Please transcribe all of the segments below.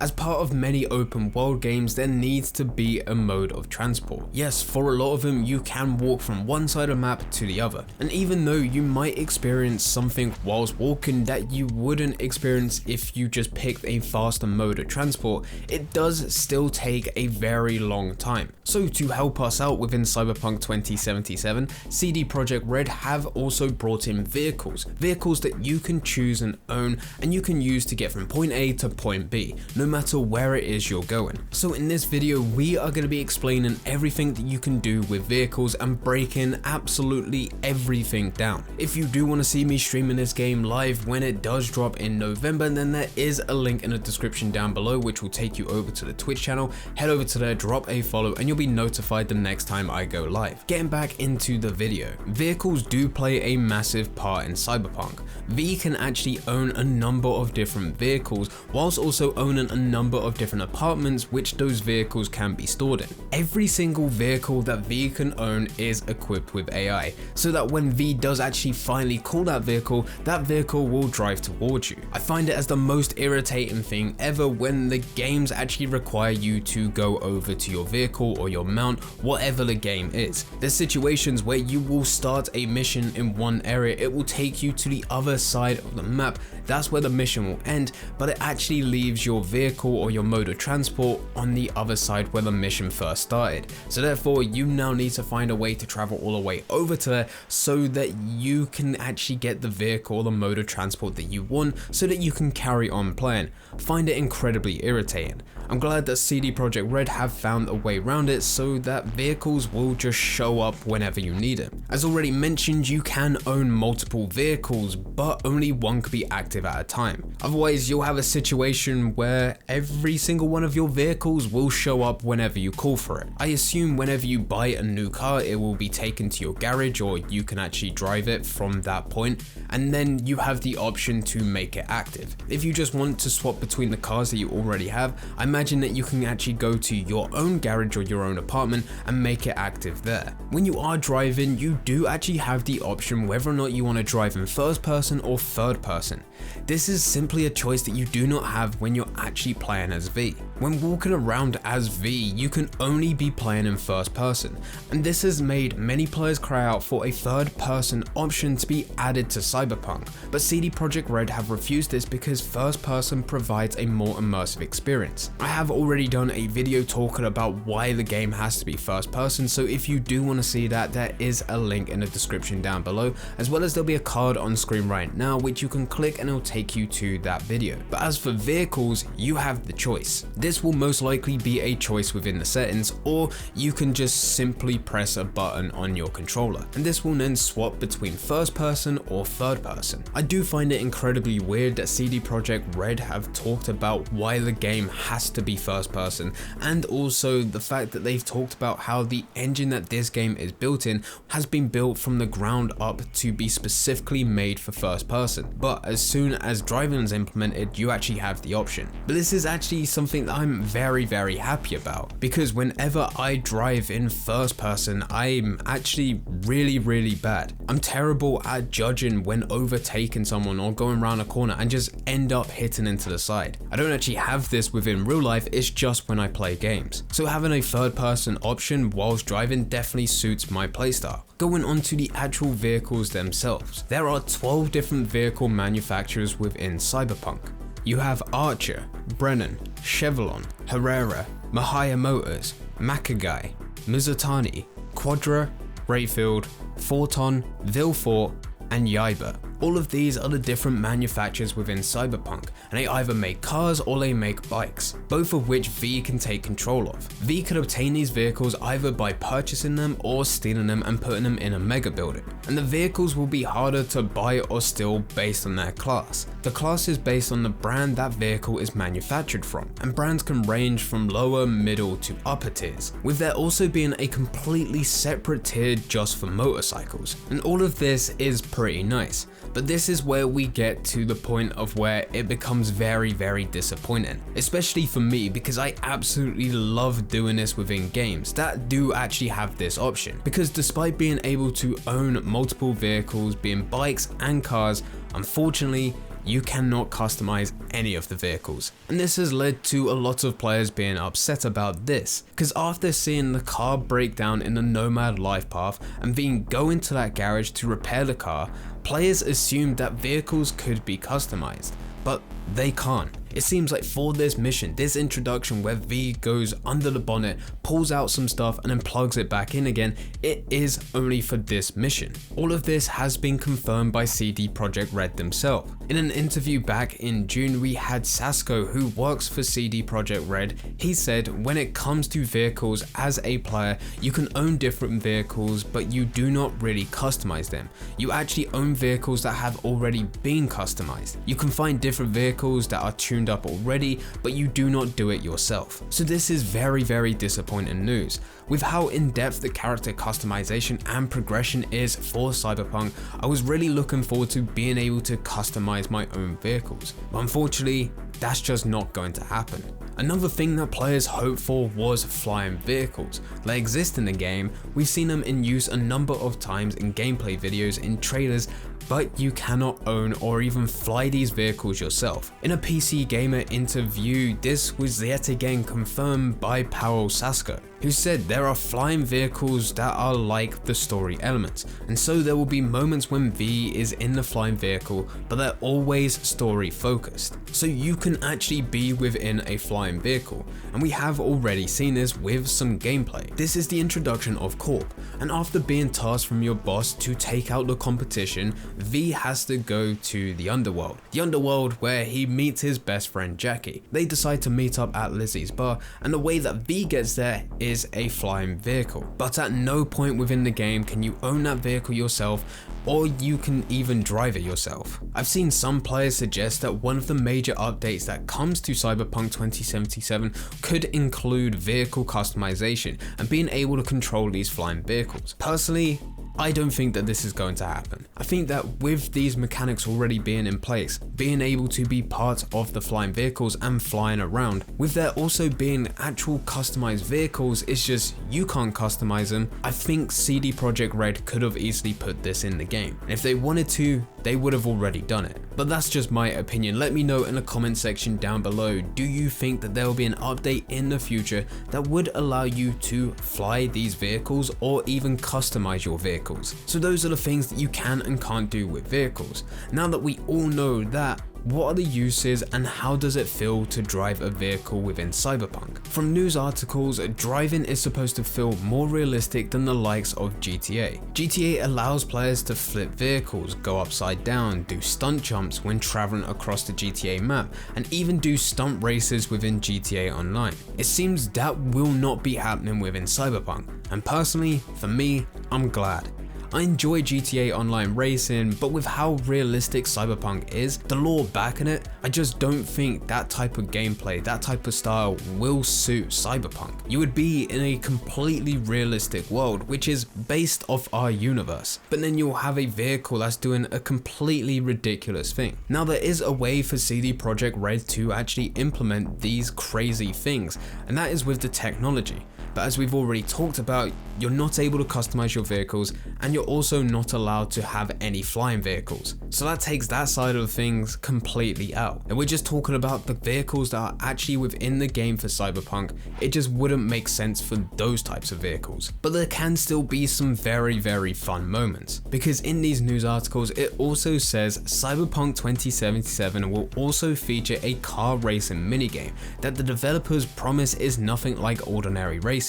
As part of many open world games, there needs to be a mode of transport. Yes, for a lot of them, you can walk from one side of the map to the other. And even though you might experience something whilst walking that you wouldn't experience if you just picked a faster mode of transport, it does still take a very long time. So to help us out within Cyberpunk 2077, CD Projekt Red have also brought in vehicles that you can choose and own and you can use to get from point A to point B, no matter where it is you're going. So in this video, we are going to be explaining everything that you can do with vehicles and breaking absolutely everything down. If you do want to see me streaming this game live when it does drop in November, then there is a link in the description down below which will take you over to the Twitch channel. Head over to there, drop a follow, and you'll be notified the next time I go live. Getting back into the video, vehicles do play a massive part in Cyberpunk. V can actually own a number of different vehicles whilst also owning a number of different apartments which those vehicles can be stored in. Every single vehicle that V can own is equipped with AI, so that when V does actually finally call that vehicle will drive towards you. I find it as the most irritating thing ever when the games actually require you to go over to your vehicle or your mount, whatever the game is. There's situations where you will start a mission in one area, it will take you to the other side of the map, that's where the mission will end, but it actually leaves your vehicle or your mode of transport on the other side where the mission first started. So therefore you now need to find a way to travel all the way over to there so that you can actually get the vehicle or the mode of transport that you want so that you can carry on playing. Find it incredibly irritating. I'm glad that CD Projekt Red have found a way around it so that vehicles will just show up whenever you need it. As already mentioned, you can own multiple vehicles, but only one could be active at a time. Otherwise, you'll have a situation where every single one of your vehicles will show up whenever you call for it. I assume whenever you buy a new car, it will be taken to your garage or you can actually drive it from that point, and then you have the option to make it active. If you just want to swap between the cars that you already have, I imagine that you can actually go to your own garage or your own apartment and make it active there. When you are driving, you do actually have the option whether or not you want to drive in first person or third person. This is simply a choice that you do not have when you're actually playing as V. When walking around as V, you can only be playing in first person, and this has made many players cry out for a third person option to be added to Cyberpunk, but CD Projekt Red have refused this because first person provides a more immersive experience. I have already done a video talking about why the game has to be first person, so if you do want to see that, there is a link in the description down below, as well as there'll be a card on screen right now which you can click and it'll take you to that video. But as for vehicles, you have the choice. This will most likely be a choice within the settings, or you can just simply press a button on your controller, and this will then swap between first person or third person. I do find it incredibly weird that CD Projekt Red have talked about why the game has to be first person, and also the fact that they've talked about how the engine that this game is built in has been built from the ground up to be specifically made for first person, but as soon as driving is implemented, you actually have the option. But this is actually something that I'm very happy about, because whenever I drive in first person, I'm actually really bad. I'm terrible at judging when overtaking someone or going around a corner and just end up hitting into the side. I don't actually have this within real life, it's just when I play games. So having a third person option whilst driving definitely suits my playstyle. Going on to the actual vehicles themselves, there are 12 different vehicle manufacturers within Cyberpunk. You have Archer, Brennan, Chevron, Herrera, Mahaya Motors, Makagai, Mizutani, Quadra, Rayfield, Forton, Vilfort, and Yiba. All of these are the different manufacturers within Cyberpunk, and they either make cars or they make bikes, both of which V can take control of. V can obtain these vehicles either by purchasing them or stealing them and putting them in a mega building, and the vehicles will be harder to buy or steal based on their class. The class is based on the brand that vehicle is manufactured from, and brands can range from lower, middle to upper tiers, with there also being a completely separate tier just for motorcycles, and all of this is pretty nice. But this is where we get to the point of where it becomes very disappointing, especially for me, because I absolutely love doing this within games that do actually have this option, because despite being able to own multiple vehicles, being bikes and cars, unfortunately you cannot customize any of the vehicles. And this has led to a lot of players being upset about this, because after seeing the car break down in the Nomad life path and being go into that garage to repair the car, players assumed that vehicles could be customized, but they can't. It seems like for this mission, this introduction where V goes under the bonnet, pulls out some stuff and then plugs it back in again, it is only for this mission. All of this has been confirmed by CD Projekt Red themselves. In an interview back in June, we had Sasko, who works for CD Projekt Red. He said, when it comes to vehicles as a player, you can own different vehicles, but you do not really customize them. You actually own vehicles that have already been customized. You can find different vehicles that are tuned up already, but you do not do it yourself. So this is very, very disappointing news. With how in-depth the character customization and progression is for Cyberpunk, I was really looking forward to being able to customize my own vehicles. But unfortunately, that's just not going to happen. Another thing that players hoped for was flying vehicles. They exist in the game, we've seen them in use a number of times in gameplay videos, in trailers, but you cannot own or even fly these vehicles yourself. In a PC Gamer interview, this was yet again confirmed by Powell Sasko, who said there are flying vehicles that are like the story elements, and so there will be moments when V is in the flying vehicle, but they're always story focused. So you can actually be within a flying vehicle, and we have already seen this with some gameplay. This is the introduction of Corp, and after being tasked from your boss to take out the competition, V has to go to the underworld. The underworld where he meets his best friend Jackie. They decide to meet up at Lizzie's bar, and the way that V gets there is a flying vehicle. But at no point within the game can you own that vehicle yourself, or you can even drive it yourself. I've seen some players suggest that one of the major updates that comes to Cyberpunk 2077 could include vehicle customization and being able to control these flying vehicles. Personally, I don't think that this is going to happen. I think that with these mechanics already being in place, being able to be part of the flying vehicles and flying around, with there also being actual customized vehicles, it's just you can't customize them. I think CD Projekt Red could have easily put this in the game. And if they wanted to, they would have already done it. But that's just my opinion. Let me know in the comment section down below, do you think that there will be an update in the future that would allow you to fly these vehicles or even customize your vehicles? So those are the things that you can and can't do with vehicles. Now that we all know that, what are the uses and how does it feel to drive a vehicle within Cyberpunk? From news articles, driving is supposed to feel more realistic than the likes of GTA. GTA allows players to flip vehicles, go upside down, do stunt jumps when traveling across the GTA map, and even do stunt races within GTA Online. It seems that will not be happening within Cyberpunk, and personally, for me, I'm glad. I enjoy GTA Online racing, but with how realistic Cyberpunk is, the lore backing it, I just don't think that type of gameplay, that type of style will suit Cyberpunk. You would be in a completely realistic world, which is based off our universe, but then you'll have a vehicle that's doing a completely ridiculous thing. Now there is a way for CD Projekt Red to actually implement these crazy things, and that is with the technology. But as we've already talked about, you're not able to customize your vehicles, and you're also not allowed to have any flying vehicles. So that takes that side of things completely out. And we're just talking about the vehicles that are actually within the game for Cyberpunk. It just wouldn't make sense for those types of vehicles. But there can still be some very, very fun moments. Because in these news articles, it also says Cyberpunk 2077 will also feature a car racing minigame that the developers promise is nothing like ordinary races.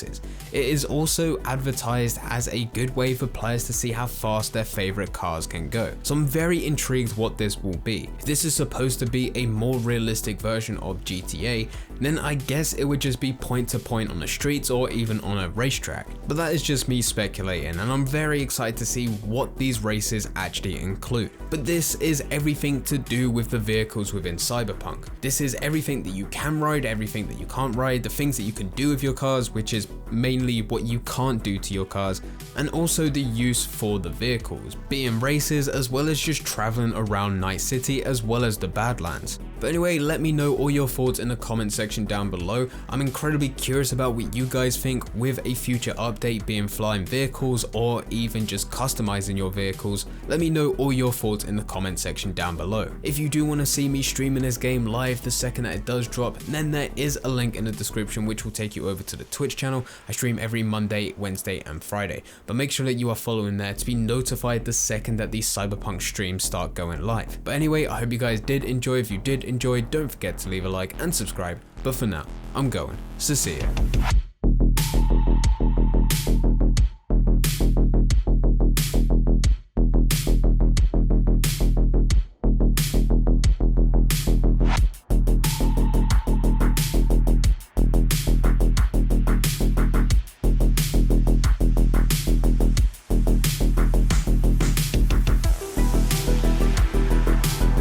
It is also advertised as a good way for players to see how fast their favorite cars can go. So I'm very intrigued what this will be. If this is supposed to be a more realistic version of GTA, then I guess it would just be point to point on the streets or even on a racetrack. But that is just me speculating, and I'm very excited to see what these races actually include. But this is everything to do with the vehicles within Cyberpunk. This is everything that you can ride, everything that you can't ride, the things that you can do with your cars, which is mainly what you can't do to your cars, and also the use for the vehicles, being races as well as just traveling around Night City as well as the Badlands. But anyway, let me know all your thoughts in the comment section down below. I'm incredibly curious about what you guys think with a future update being flying vehicles or even just customizing your vehicles. Let me know all your thoughts in the comment section down below. If you do want to see me streaming this game live the second that it does drop, then there is a link in the description which will take you over to the Twitch channel. I stream every Monday, Wednesday and Friday, but make sure that you are following there to be notified the second that these Cyberpunk streams start going live. But anyway, I hope you guys did enjoy. If you did enjoy, don't forget to leave a like and subscribe. But for now, I'm going. So see ya.